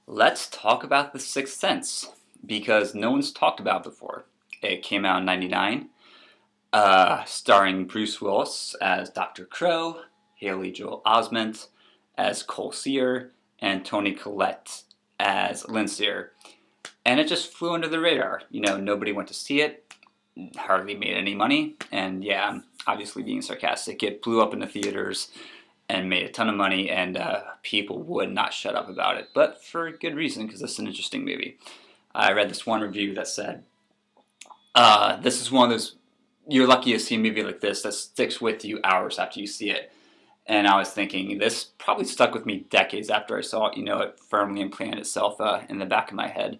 Let's talk about The Sixth Sense because no one's talked about it before. It came out in '99, starring Bruce Willis as Dr. Crow, Haley Joel Osment as Cole Sear, and Toni Collette as Lynn Sear. And it just flew under the radar. Nobody went to see it, hardly made any money, and yeah, I'm obviously being sarcastic. It blew up in the theaters and made a ton of money, and people would not shut up about it, but for good reason, because it's an interesting movie. I read this one review that said, this is one of those, you're lucky to see a movie like this that sticks with you hours after you see it. And I was thinking, this probably stuck with me decades after I saw it. It firmly implanted itself in the back of my head.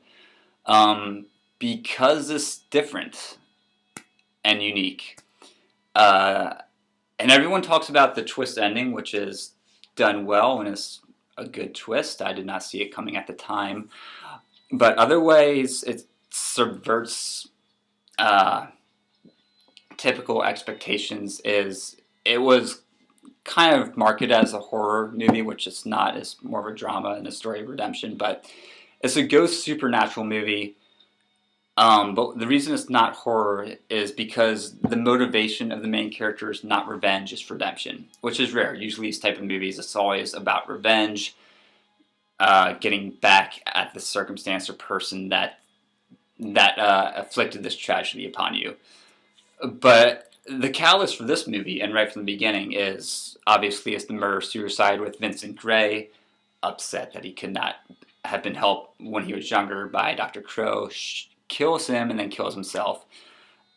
Because it's different and unique. And everyone talks about the twist ending, which is done well and is a good twist. I did not see it coming at the time. But other ways, it subverts typical expectations. It was kind of marketed as a horror movie, which it's not. It's more of a drama and a story of redemption. But it's a ghost supernatural movie. But the reason it's not horror is because the motivation of the main character is not revenge, it's redemption, which is rare. Usually these type of movies, it's always about revenge, getting back at the circumstance or person that afflicted this tragedy upon you. But the catalyst for this movie, and right from the beginning, is obviously it's the murder-suicide with Vincent Gray, upset that he could not have been helped when he was younger by Dr. Crow, kills him and then kills himself.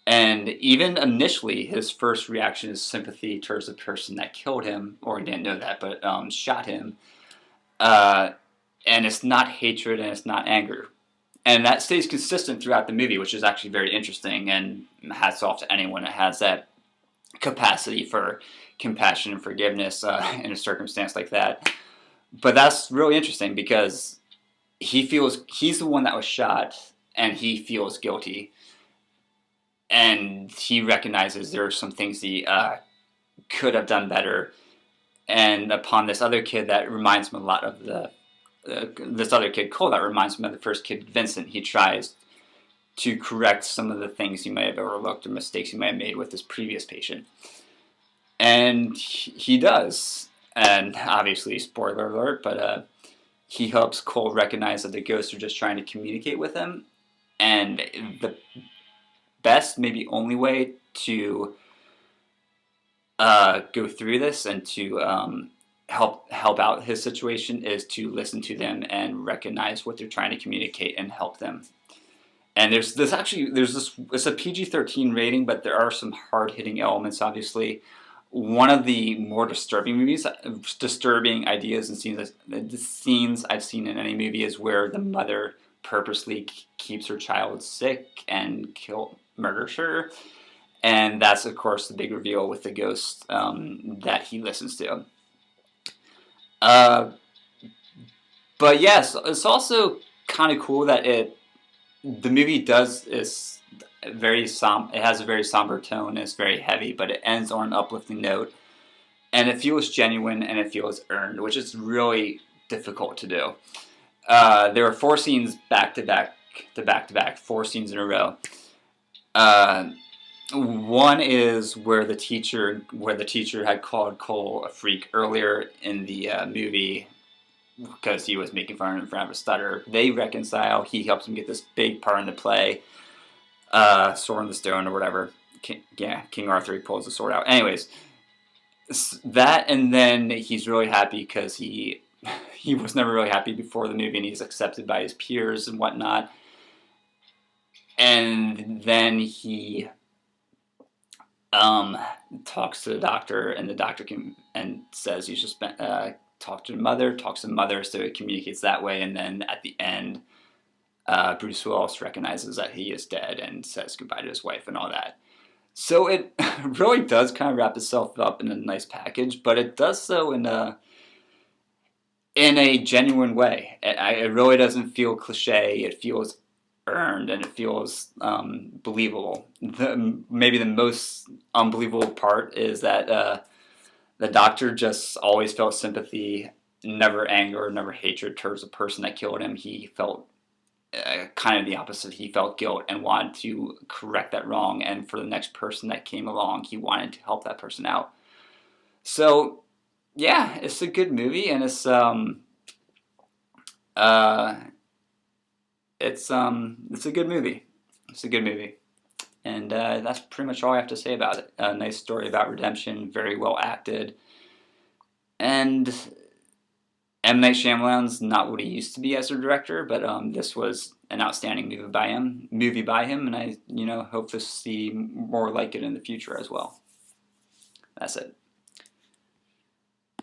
And even initially, his first reaction is sympathy towards the person that killed him, or he didn't know that, but shot him. And it's not hatred and it's not anger. And that stays consistent throughout the movie, which is actually very interesting, and hats off to anyone that has that capacity for compassion and forgiveness in a circumstance like that. But that's really interesting because he's the one that was shot, and he feels guilty. And he recognizes there are some things he could have done better. And upon this other kid that reminds him a lot of this other kid, Cole, that reminds him of the first kid, Vincent, he tries to correct some of the things he may have overlooked or mistakes he may have made with his previous patient. And he does. And obviously, spoiler alert, but he helps Cole recognize that the ghosts are just trying to communicate with him. And the best, maybe only way to go through this and to help out his situation is to listen to them and recognize what they're trying to communicate and help them. And it's a PG-13 rating, but there are some hard-hitting elements, obviously. One of the more disturbing ideas and scenes I've seen in any movie is where the mother purposely keeps her child sick and murders her. And that's, of course, the big reveal with the ghost that he listens to. But yes, it's also kind of cool that the movie is very it has a very somber tone, and it's very heavy, but it ends on an uplifting note, and it feels genuine and it feels earned, which is really difficult to do. There are 4 scenes back to back, 4 scenes in a row. One is where the teacher had called Cole a freak earlier in the movie because he was making fun of him for having a stutter. They reconcile. He helps him get this big part in the play, Sword in the Stone or whatever. King Arthur, he pulls the sword out. Anyways, that, and then he's really happy because he was never really happy before the movie, and he's accepted by his peers and whatnot. And then he talks to the doctor, and the doctor says he's just talks to the mother, so it communicates that way. And then at the end, Bruce Willis recognizes that he is dead and says goodbye to his wife and all that. So it really does kind of wrap itself up in a nice package, but it does so in a genuine way. It really doesn't feel cliche. It feels earned, and it feels believable. Maybe the most unbelievable part is that the doctor just always felt sympathy never anger or never hatred towards the person that killed him. He felt kind of the opposite. He felt guilt and wanted to correct that wrong. And for the next person that came along, he wanted to help that person out. So yeah, it's a good movie, and uh, it's a good movie. It's a good movie. And that's pretty much all I have to say about it. A nice story about redemption, very well acted. And M. Night Shyamalan's not what he used to be as a director, but this was an outstanding movie by him, and I hope to see more like it in the future as well. That's it.